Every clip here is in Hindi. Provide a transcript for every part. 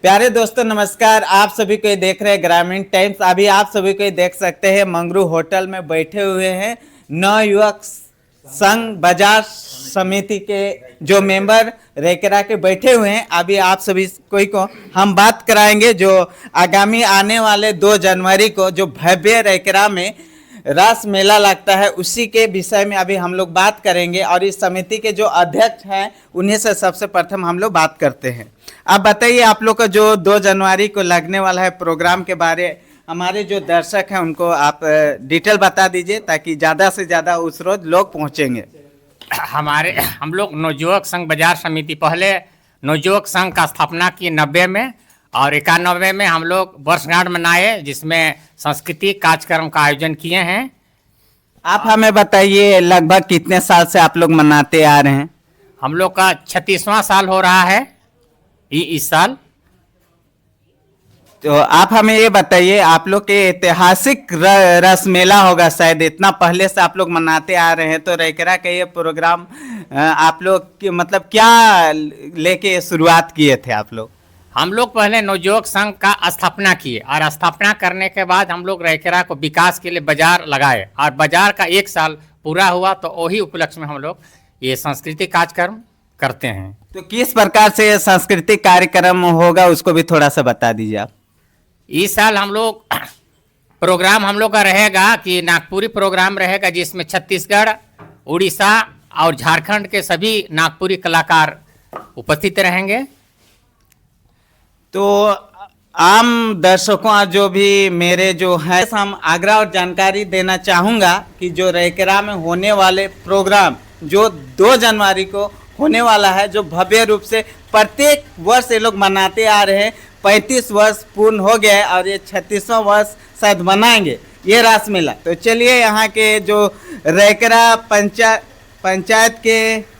प्यारे दोस्तों नमस्कार। आप सभी को देख रहे हैं ग्रामीण टाइम्स। अभी आप सभी को देख सकते हैं मंगरू होटल में बैठे हुए हैं नवयुवक संघ बाजार समिति के जो मेंबर रेकरा के बैठे हुए हैं। अभी आप सभी कोई को हम बात कराएंगे जो आगामी आने वाले 2 जनवरी को जो भव्य रेकरा में रास मेला लगता है उसी के विषय में अभी हम लोग बात करेंगे। और इस समिति के जो अध्यक्ष हैं उन्हीं से सबसे प्रथम हम लोग बात करते हैं। आप बताइए, आप लोग का जो 2 जनवरी को लगने वाला है प्रोग्राम के बारे हमारे जो दर्शक हैं उनको आप डिटेल बता दीजिए ताकि ज़्यादा से ज़्यादा उस रोज लोग पहुंचेंगे। हम लोग नवयुवक संघ बाजार समिति पहले नवयुवक संघ का स्थापना की 90 में और 91 में हम लोग वर्षगांठ मनाए जिसमें सांस्कृतिक कार्यक्रम का आयोजन किए हैं। आप हमें बताइए लगभग कितने साल से आप लोग मनाते आ रहे हैं? हम लोग का 36वां साल हो रहा है इस साल। तो आप हमें ये बताइए, आप लोग के ऐतिहासिक रस मेला होगा शायद, इतना पहले से आप लोग मनाते आ रहे हैं, तो रेकरा का ये प्रोग्राम आप लोग मतलब क्या लेके शुरुआत किए थे आप लोग? हम लोग पहले नवयुवक संघ का स्थापना किए और स्थापना करने के बाद हम लोग रेकरा को विकास के लिए बाजार लगाए और बाजार का 1 साल पूरा हुआ तो वही उपलक्ष्य में हम लोग ये सांस्कृतिक कार्यक्रम करते हैं। तो किस प्रकार से सांस्कृतिक कार्यक्रम होगा उसको भी थोड़ा सा बता दीजिए आप। इस साल हम लोग प्रोग्राम हम लोग का रहेगा कि नागपुरी प्रोग्राम रहेगा जिसमें छत्तीसगढ़, उड़ीसा और झारखंड के सभी नागपुरी कलाकार उपस्थित रहेंगे। तो आम दर्शकों जो भी मेरे जो है हम आग्रह और जानकारी देना चाहूँगा कि जो रेकरा में होने वाले प्रोग्राम जो 2 जनवरी को होने वाला है, जो भव्य रूप से प्रत्येक वर्ष ये लोग मनाते आ रहे हैं, 35 वर्ष पूर्ण हो गया है और ये 36वां वर्ष शायद मनाएंगे ये रास मेला। तो चलिए यहाँ के जो रेकरा पंचायत के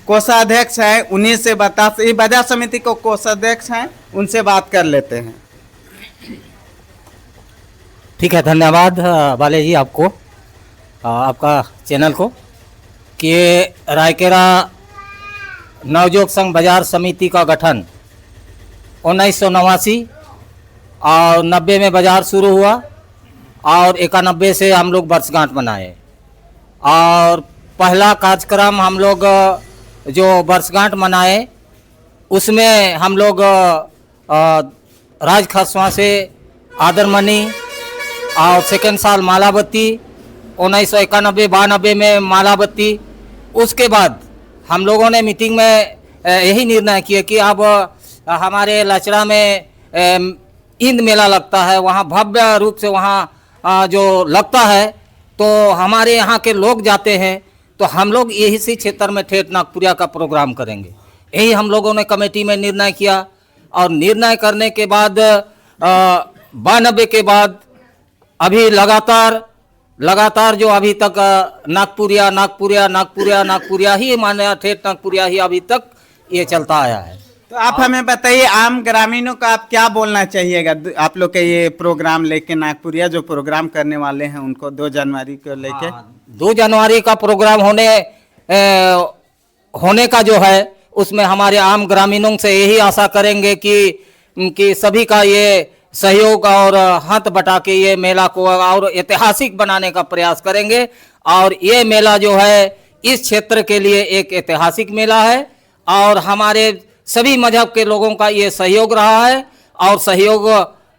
कोषाध्यक्ष हैं उन्हीं से बाजार समिति को कोषाध्यक्ष हैं उनसे बात कर लेते हैं। ठीक है, धन्यवाद वाले जी आपको आपका चैनल को कि रायकेरा नवयुवक संघ बाजार समिति का गठन 1989 और 90 में बाजार शुरू हुआ और 91 से हम लोग वर्षगांठ मनाए। और पहला कार्यक्रम हम लोग जो वर्षगांठ मनाए उसमें हम लोग राज खसवा से आदरमणि और सेकेंड साल मालावती 1991-92 में मालावती। उसके बाद हम लोगों ने मीटिंग में यही निर्णय किया कि अब हमारे लचड़ा में इंद मेला लगता है, वहाँ भव्य रूप से वहाँ जो लगता है तो हमारे यहाँ के लोग जाते हैं, तो हम लोग यही सी क्षेत्र में ठेठ नागपुरिया का प्रोग्राम करेंगे। यही हम लोगों ने कमेटी में निर्णय किया और निर्णय करने के बाद 92 के बाद अभी लगातार जो अभी तक नागपुरिया ही माने ठेठ नागपुरिया ही अभी तक ये चलता आया है। तो आप हमें बताइए आम ग्रामीणों का आप क्या बोलना चाहिएगा आप लोग के ये प्रोग्राम लेके, नागपुरिया जो प्रोग्राम करने वाले हैं उनको 2 जनवरी को लेके? 2 जनवरी का प्रोग्राम होने का जो है उसमें हमारे आम ग्रामीणों से यही आशा करेंगे कि सभी का ये सहयोग और हाथ बटा के ये मेला को और ऐतिहासिक बनाने का प्रयास करेंगे। और ये मेला जो है इस क्षेत्र के लिए एक ऐतिहासिक मेला है और हमारे सभी मजहब के लोगों का ये सहयोग रहा है और सहयोग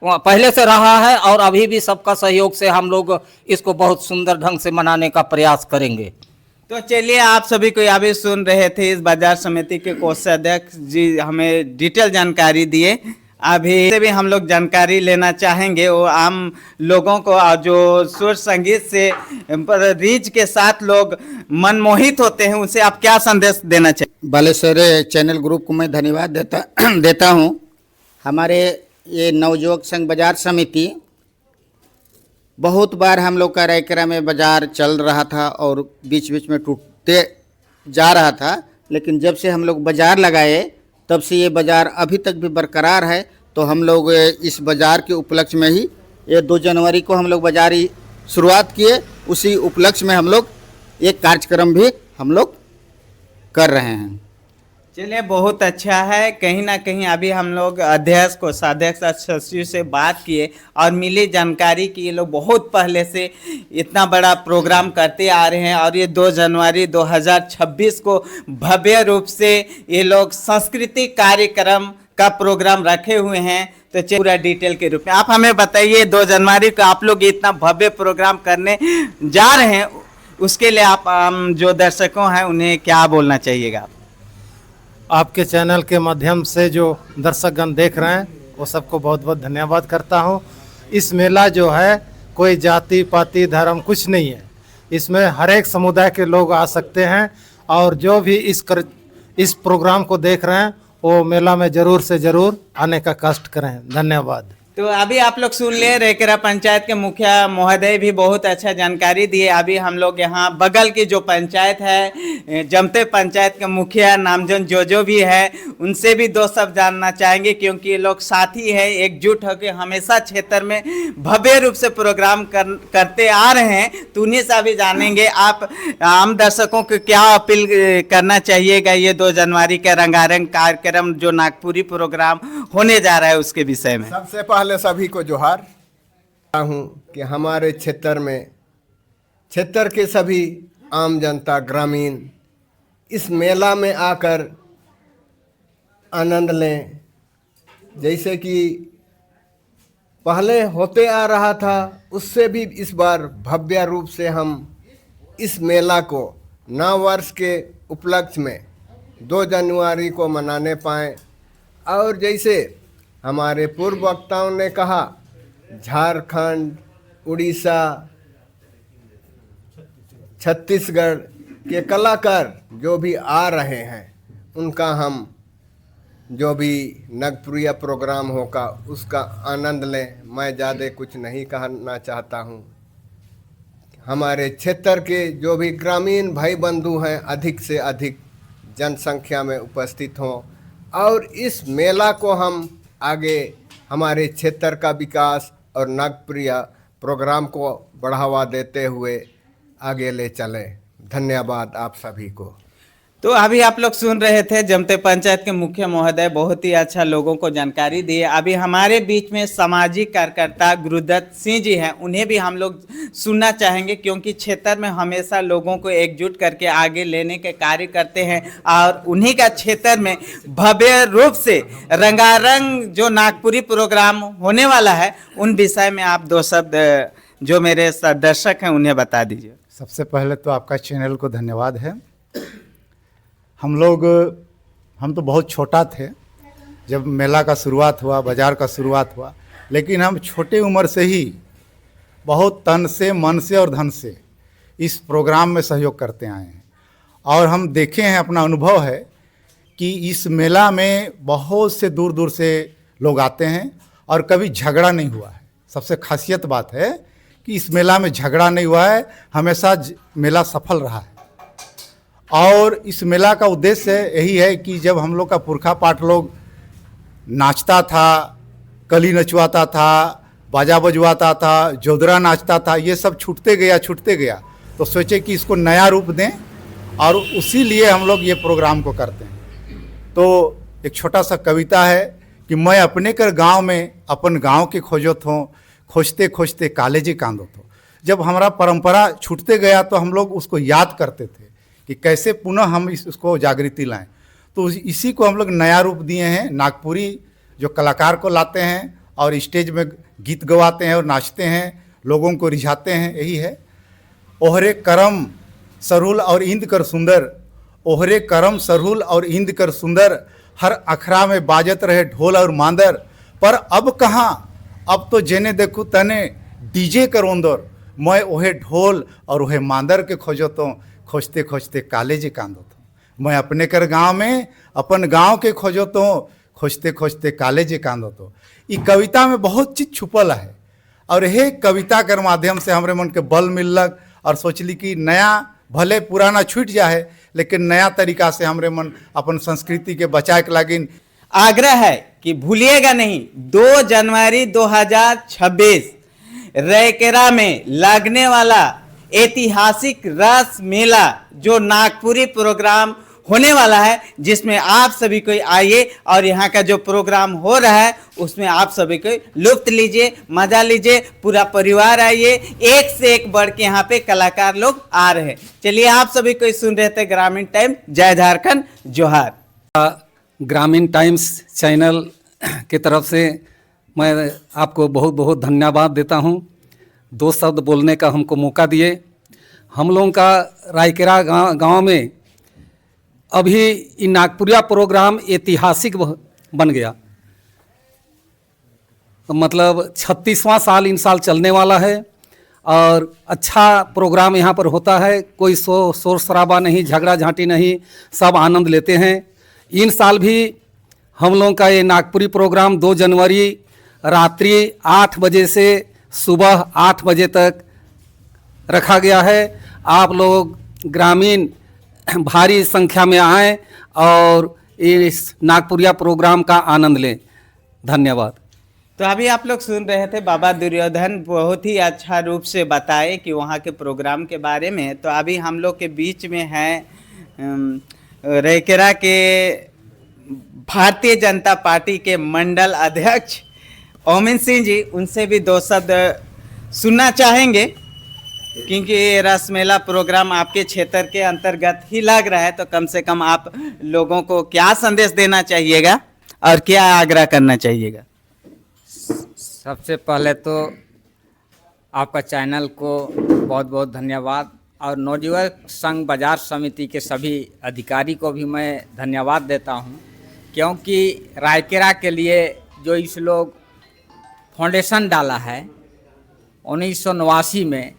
पहले से रहा है और अभी भी सबका सहयोग से हम लोग इसको बहुत सुंदर ढंग से मनाने का प्रयास करेंगे। तो चलिए, आप सभी को अभी सुन रहे थे इस बाजार समिति के कोषाध्यक्ष जी हमें डिटेल जानकारी दिए। अभी से भी हम लोग जानकारी लेना चाहेंगे वो आम लोगों को और जो सुर संगीत से रीच के साथ लोग मनमोहित होते हैं उनसे आप क्या संदेश देना चाहिए? बालेश्वर चैनल ग्रुप को मैं धन्यवाद देता हूं। हमारे ये नवयुवक संघ बाजार समिति बहुत बार हम लोग का रायकेरा में बाजार चल रहा था और बीच बीच में टूटते जा रहा था, लेकिन जब से हम लोग बाजार लगाए तब से ये बाजार अभी तक भी बरकरार है। तो हम लोग इस बाजार के उपलक्ष्य में ही ये 2 जनवरी को हम लोग बाजार ही शुरुआत किए, उसी उपलक्ष्य में हम लोग एक कार्यक्रम भी हम लोग कर रहे हैं। चलिए बहुत अच्छा है। कहीं ना कहीं अभी हम लोग अध्यक्ष कोषाध्यक्ष और सचिव से बात किए और मिली जानकारी कि ये लोग बहुत पहले से इतना बड़ा प्रोग्राम करते आ रहे हैं और ये 2 जनवरी 2026 को भव्य रूप से ये लोग सांस्कृतिक कार्यक्रम का प्रोग्राम रखे हुए हैं। तो चलिए पूरा डिटेल के रूप में आप हमें बताइए, 2 जनवरी को आप लोग इतना भव्य प्रोग्राम करने जा रहे हैं, उसके लिए आप जो दर्शकों हैं उन्हें क्या बोलना चाहिएगा? आपके चैनल के माध्यम से जो दर्शकगण देख रहे हैं वो सबको बहुत बहुत धन्यवाद करता हूँ। इस मेला जो है कोई जाति पाति धर्म कुछ नहीं है, इसमें हर एक समुदाय के लोग आ सकते हैं और जो भी इस प्रोग्राम को देख रहे हैं वो मेला में ज़रूर से ज़रूर आने का कष्ट करें। धन्यवाद। तो अभी आप लोग सुन लिए रेकरा पंचायत के मुखिया महोदय भी बहुत अच्छा जानकारी दिए। अभी हम लोग यहाँ बगल की जो पंचायत है जमते पंचायत के मुखिया नामजन जो भी है उनसे भी 2 शब्द जानना चाहेंगे, क्योंकि ये लोग साथी है, एकजुट होकर हमेशा क्षेत्र में भव्य रूप से प्रोग्राम करते आ रहे हैं। तो उन्हीं से अभी जानेंगे आप आम दर्शकों को क्या अपील करना चाहिएगा ये 2 जनवरी का रंगारंग कार्यक्रम जो नागपुरी प्रोग्राम होने जा रहा है उसके विषय में। सबसे पहले सभी को जोहार हूँ कि हमारे क्षेत्र के सभी आम जनता ग्रामीण इस मेला में आकर आनंद लें। जैसे कि पहले होते आ रहा था उससे भी इस बार भव्य रूप से हम इस मेला को नव वर्ष के उपलक्ष्य में 2 जनवरी को मनाने पाएँ। और जैसे हमारे पूर्व वक्ताओं ने कहा, झारखंड, उड़ीसा, छत्तीसगढ़ के कलाकार जो भी आ रहे हैं उनका हम जो भी नागपुरिया प्रोग्राम होगा उसका आनंद लें। मैं ज़्यादा कुछ नहीं कहना चाहता हूँ। हमारे क्षेत्र के जो भी ग्रामीण भाई बंधु हैं अधिक से अधिक जनसंख्या में उपस्थित हों और इस मेला को हम आगे हमारे क्षेत्र का विकास और नागपुरिया प्रोग्राम को बढ़ावा देते हुए आगे ले चलें। धन्यवाद आप सभी को। तो अभी आप लोग सुन रहे थे जमते पंचायत के मुखिया महोदय बहुत ही अच्छा लोगों को जानकारी दी। अभी हमारे बीच में सामाजिक कार्यकर्ता गुरुदत्त सिंह जी हैं, उन्हें भी हम लोग सुनना चाहेंगे, क्योंकि क्षेत्र में हमेशा लोगों को एकजुट करके आगे लेने के कार्य करते हैं और उन्हीं का क्षेत्र में भव्य रूप से रंगारंग जो नागपुरी प्रोग्राम होने वाला है उन विषय में आप 2 शब्द जो मेरे दर्शक हैं उन्हें बता दीजिए। सबसे पहले तो आपका चैनल को धन्यवाद है। हम तो बहुत छोटा थे जब मेला का शुरुआत हुआ, बाज़ार का शुरुआत हुआ, लेकिन हम छोटे उम्र से ही बहुत तन से, मन से और धन से इस प्रोग्राम में सहयोग करते आए हैं और हम देखे हैं, अपना अनुभव है कि इस मेला में बहुत से दूर दूर से लोग आते हैं और कभी झगड़ा नहीं हुआ है। सबसे खासियत बात है कि इस मेला में झगड़ा नहीं हुआ है, हमेशा मेला सफल रहा है। और इस मेला का उद्देश्य यही है कि जब हम लोग का पुरखा पाठ लोग नाचता था, कली नचवाता था, बाजा बजवाता था, जोदरा नाचता था, ये सब छूटते गया, तो सोचे कि इसको नया रूप दें और उसी लिए हम लोग ये प्रोग्राम को करते हैं। तो एक छोटा सा कविता है कि मैं अपने कर गांव में अपन गांव के खोजत हूँ, खोजते खोजते कालेजी कांदत हो। जब हमारा परंपरा छूटते गया तो हम लोग उसको याद करते थे कि कैसे पुनः हम इसको जागृति लाएं। तो इसी को हम लोग नया रूप दिए हैं। नागपुरी जो कलाकार को लाते हैं और स्टेज में गीत गवाते हैं और नाचते हैं, लोगों को रिझाते हैं। यही है ओहरे करम सरहुल और इंद कर सुंदर, ओहरे करम सरहुल और इंद कर सुंदर, हर अखरा में बाजत रहे ढोल और मांदर। पर अब कहाँ, अब तो जेने देखूँ तने डीजे कर ओंदर, मैं ओहे ढोल और ओहे मांदर के खोजतो, खोजते खोजते कालेजी कांदो तो। मैं अपने कर गांव में अपन गांव के खोजो तो, खोजते खोजते कालेजी कांदो तो। ये कविता में बहुत चीज छुपल है और यह कविता के माध्यम से हमारे मन के बल मिलक और सोचली कि नया भले पुराना छूट जाए लेकिन नया तरीका से हमारे मन अपन संस्कृति के बचाए के लागिन आग्रह है कि भूलिएगा नहीं 2 जनवरी 2026 रैकेरा में लगने वाला ऐतिहासिक रस मेला जो नागपुरी प्रोग्राम होने वाला है, जिसमें आप सभी को आइए और यहाँ का जो प्रोग्राम हो रहा है उसमें आप सभी को लुत्फ लीजिए, मजा लीजिए, पूरा परिवार आइए। एक से एक बढ़ के यहाँ पे कलाकार लोग आ रहे हैं। चलिए आप सभी को सुन रहे थे ग्रामीण टाइम। जय झारखंड, जोहार। ग्रामीण टाइम्स चैनल की तरफ से मैं आपको बहुत बहुत धन्यवाद देता हूं। 2 शब्द बोलने का हमको मौका दिए। हम लोगों का रायकेरा गांव में अभी ये नागपुरिया प्रोग्राम ऐतिहासिक बन गया। तो मतलब 36वां साल इन साल चलने वाला है और अच्छा प्रोग्राम यहाँ पर होता है। कोई शोर शराबा नहीं, झगड़ा झांटी नहीं, सब आनंद लेते हैं। इन साल भी हम लोगों का ये नागपुरी प्रोग्राम 2 जनवरी रात्रि 8 बजे से सुबह 8 बजे तक रखा गया है। आप लोग ग्रामीण भारी संख्या में आएँ और इस नागपुरिया प्रोग्राम का आनंद लें। धन्यवाद। तो अभी आप लोग सुन रहे थे बाबा दुर्योधन बहुत ही अच्छा रूप से बताए कि वहाँ के प्रोग्राम के बारे में। तो अभी हम लोग के बीच में हैं रायकेरा के भारतीय जनता पार्टी के मंडल अध्यक्ष ओमिन सिंह जी। उनसे भी 2 शब्द सुनना चाहेंगे, क्योंकि ये रस मेला प्रोग्राम आपके क्षेत्र के अंतर्गत ही लग रहा है। तो कम से कम आप लोगों को क्या संदेश देना चाहिएगा और क्या आग्रह करना चाहिएगा? सबसे पहले तो आपका चैनल को बहुत बहुत धन्यवाद और नवयुवक संघ बाजार समिति के सभी अधिकारी को भी मैं धन्यवाद देता हूं, क्योंकि रायकेरा के लिए जो इस लोग फाउंडेशन डाला है 1989 में,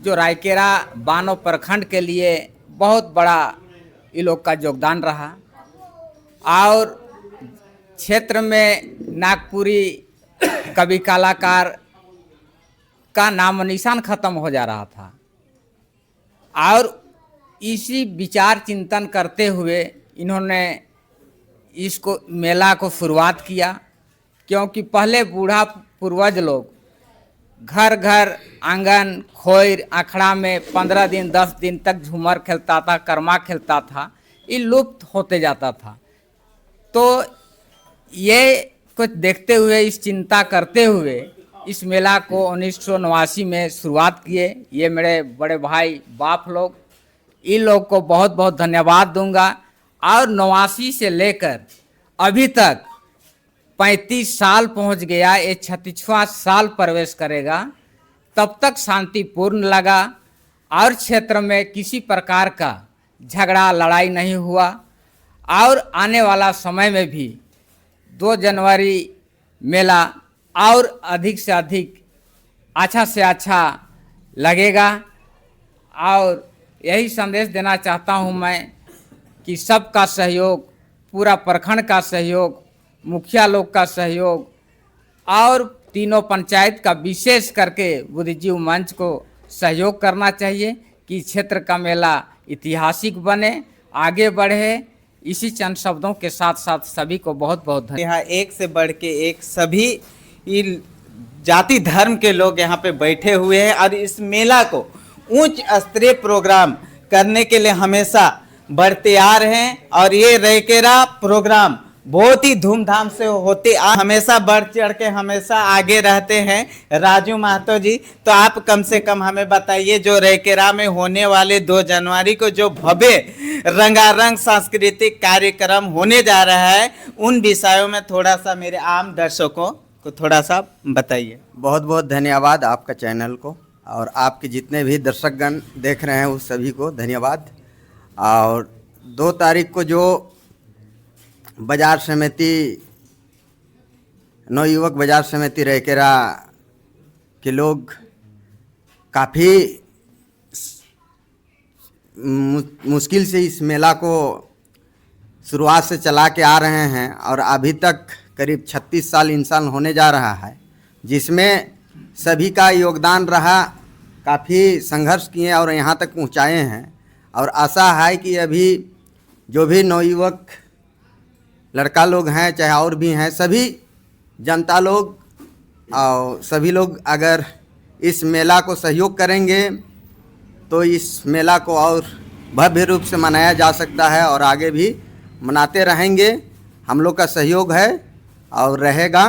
जो रायकेरा बानो प्रखंड के लिए बहुत बड़ा ये लोग का योगदान रहा और क्षेत्र में नागपुरी कवि कलाकार का नाम निशान खत्म हो जा रहा था। और इसी विचार चिंतन करते हुए इन्होंने इसको मेला को शुरुआत किया, क्योंकि पहले बूढ़ा पूर्वज लोग घर घर आंगन खोर आखड़ा में 15 दिन 10 दिन तक झूमर खेलता था, कर्मा खेलता था, ये लुप्त होते जाता था। तो ये कुछ देखते हुए, इस चिंता करते हुए इस मेला को 1989 में शुरुआत किए। ये मेरे बड़े भाई बाप लोग, इन लोग को बहुत बहुत धन्यवाद दूंगा। और 89 से लेकर अभी तक 35 साल पहुंच गया, ये 36वां साल प्रवेश करेगा, तब तक शांतिपूर्ण लगा और क्षेत्र में किसी प्रकार का झगड़ा लड़ाई नहीं हुआ। और आने वाला समय में भी 2 जनवरी मेला और अधिक से अधिक अच्छा से अच्छा लगेगा। और यही संदेश देना चाहता हूं मैं कि सबका सहयोग, पूरा प्रखंड का सहयोग, मुखिया लोग का सहयोग और तीनों पंचायत का विशेष करके बुद्धिजीव मंच को सहयोग करना चाहिए कि क्षेत्र का मेला ऐतिहासिक बने, आगे बढ़े। इसी चंद शब्दों के साथ साथ सभी को बहुत बहुत धन्यवाद। यहाँ एक से बढ़ के एक सभी जाति धर्म के लोग यहाँ पे बैठे हुए हैं और इस मेला को उच्च स्तरीय प्रोग्राम करने के लिए हमेशा बढ़ते आ रहे हैं। और ये रायकेरा प्रोग्राम बहुत ही धूमधाम से होते हमेशा बढ़ चढ़ के हमेशा आगे रहते हैं राजू महतो जी। तो आप कम से कम हमें बताइए, जो रायकेरा में होने वाले 2 जनवरी को जो भव्य रंगारंग सांस्कृतिक कार्यक्रम होने जा रहा है, उन विषयों में थोड़ा सा मेरे आम दर्शकों को थोड़ा सा बताइए। बहुत बहुत धन्यवाद आपका चैनल को, और आपके जितने भी दर्शकगण देख रहे हैं उस सभी को धन्यवाद। और 2 तारीख को जो बाजार समिति, नवयुवक बाजार समिति रायकेरा के लोग काफ़ी मुश्किल से इस मेला को शुरुआत से चला के आ रहे हैं और अभी तक करीब 36 साल इन साल होने जा रहा है, जिसमें सभी का योगदान रहा। काफ़ी संघर्ष किए और यहाँ तक पहुँचाए हैं। और आशा है कि अभी जो भी नवयुवक लड़का लोग हैं, चाहे और भी हैं, सभी जनता लोग और सभी लोग अगर इस मेला को सहयोग करेंगे तो इस मेला को और भव्य रूप से मनाया जा सकता है और आगे भी मनाते रहेंगे। हम लोग का सहयोग है और रहेगा।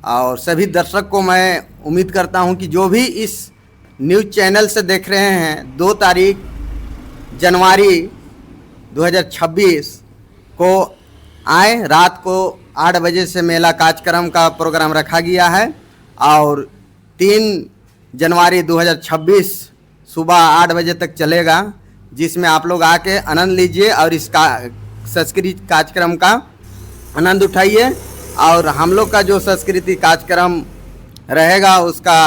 और सभी दर्शक को मैं उम्मीद करता हूं कि जो भी इस न्यूज़ चैनल से देख रहे हैं, 2 तारीख जनवरी 2026 को आए। रात को 8 बजे से मेला कार्यक्रम का प्रोग्राम रखा गया है और 3 जनवरी 2026 सुबह 8 बजे तक चलेगा, जिसमें आप लोग आके आनंद लीजिए और इस सांस्कृतिक कार्यक्रम का आनंद उठाइए। और हम लोग का जो सांस्कृतिक कार्यक्रम रहेगा उसका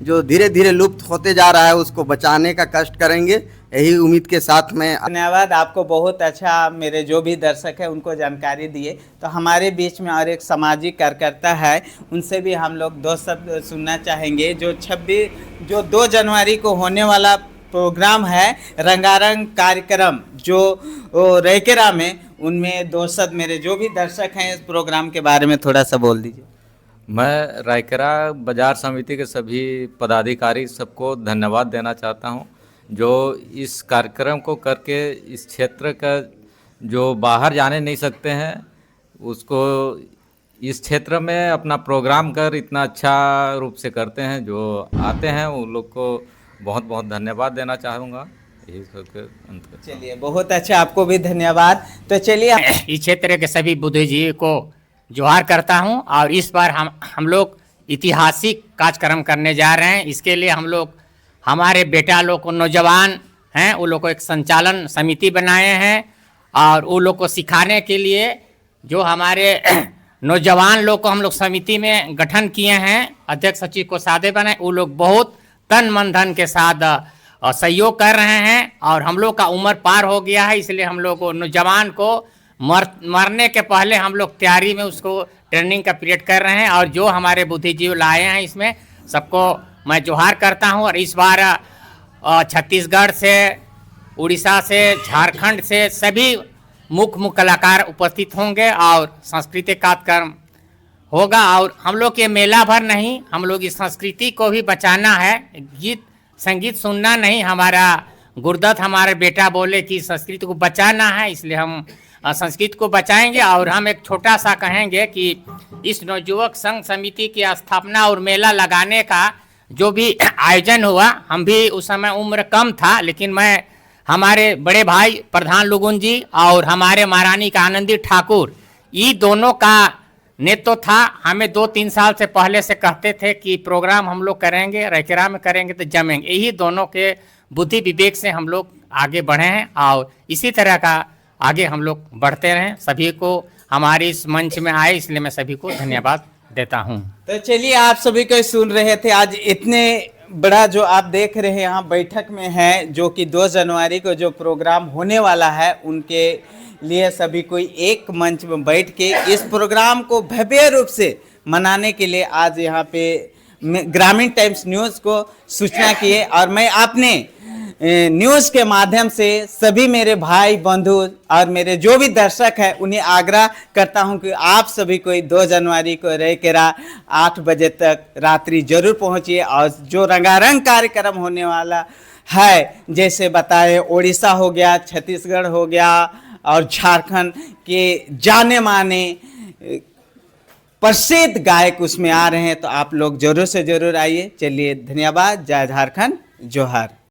जो धीरे धीरे लुप्त होते जा रहा है उसको बचाने का कष्ट करेंगे, यही उम्मीद के साथ मैं धन्यवाद। आपको बहुत अच्छा मेरे जो भी दर्शक है उनको जानकारी दिए। तो हमारे बीच में और एक सामाजिक कार्यकर्ता है, उनसे भी हम लोग 2 शब्द सुनना चाहेंगे। जो 2 जनवरी को होने वाला प्रोग्राम है रंगारंग कार्यक्रम जो रैकेरा में, उनमें 2 शब्द मेरे जो भी दर्शक हैं इस प्रोग्राम के बारे में थोड़ा सा बोल दीजिए। मैं रायकेरा बाजार समिति के सभी पदाधिकारी सबको धन्यवाद देना चाहता हूं, जो इस कार्यक्रम को करके इस क्षेत्र का जो बाहर जाने नहीं सकते हैं उसको इस क्षेत्र में अपना प्रोग्राम कर इतना अच्छा रूप से करते हैं। जो आते हैं उन लोग को बहुत बहुत धन्यवाद देना चाहूँगा। यही सबके अंत करता हूं। चलिए, बहुत अच्छा, आपको भी धन्यवाद। तो चलिए इस क्षेत्र के सभी बुद्धिजीवी को जोहार करता हूं। और इस बार हम लोग ऐतिहासिक कार्यक्रम करने जा रहे हैं। इसके लिए हम लोग हमारे बेटा लोग को नौजवान हैं उन लोग को एक संचालन समिति बनाए हैं और उन लोग को सिखाने के लिए जो हमारे नौजवान लोग को हम लोग समिति में गठन किए हैं, अध्यक्ष सचिव को सादे बनाए। वो लोग बहुत तन मन धन के साथ सहयोग कर रहे हैं और हम लोग का उम्र पार हो गया है, इसलिए हम लोग को नौजवान को मरने के पहले हम लोग तैयारी में उसको ट्रेनिंग का पीरियड कर रहे हैं। और जो हमारे बुद्धिजीवी लाए हैं इसमें सबको मैं जोहार करता हूं। और इस बार छत्तीसगढ़ से, उड़ीसा से, झारखंड से सभी मुख्य कलाकार उपस्थित होंगे और सांस्कृतिक कार्यक्रम होगा। और हम लोग ये मेला भर नहीं, हम लोग इस संस्कृति को भी बचाना है। गीत संगीत सुनना नहीं, हमारा गुरुदत्त हमारे बेटा बोले कि संस्कृति को बचाना है, इसलिए हम संस्कृत को बचाएंगे। और हम एक छोटा सा कहेंगे कि इस नवयुवक संघ समिति की स्थापना और मेला लगाने का जो भी आयोजन हुआ, हम भी उस समय उम्र कम था, लेकिन मैं हमारे बड़े भाई प्रधान लुगुन जी और हमारे महारानी का आनंदी ठाकुर, ये दोनों का नेतृत्व था। हमें 2-3 साल से पहले से कहते थे कि प्रोग्राम हम लोग करेंगे, रैकेरा में करेंगे तो जमेंगे। यही दोनों के बुद्धि विवेक से हम लोग आगे बढ़े हैं और इसी तरह का आगे हम लोग बढ़ते रहें। सभी को हमारे इस मंच में आए, इसलिए मैं सभी को धन्यवाद देता हूं। तो चलिए, आप सभी को सुन रहे थे। आज इतने बड़ा जो आप देख रहे हैं यहाँ बैठक में है, जो कि 2 जनवरी को जो प्रोग्राम होने वाला है, उनके लिए सभी कोई एक मंच में बैठ के इस प्रोग्राम को भव्य रूप से मनाने के लिए आज यहाँ पे ग्रामीण टाइम्स न्यूज़ को सूचना किए। और मैं अपने न्यूज़ के माध्यम से सभी मेरे भाई बंधु और मेरे जो भी दर्शक हैं उन्हें आग्रह करता हूं कि आप सभी को 2 जनवरी को रैकेरा 8 बजे तक रात्रि जरूर पहुंचिए। और जो रंगारंग कार्यक्रम होने वाला है, जैसे बताए उड़ीसा हो गया, छत्तीसगढ़ हो गया और झारखंड के जाने माने प्रसिद्ध गायक उसमें आ रहे हैं, तो आप लोग जरूर से जरूर आइए। चलिए, धन्यवाद। जय झारखंड, जोहार।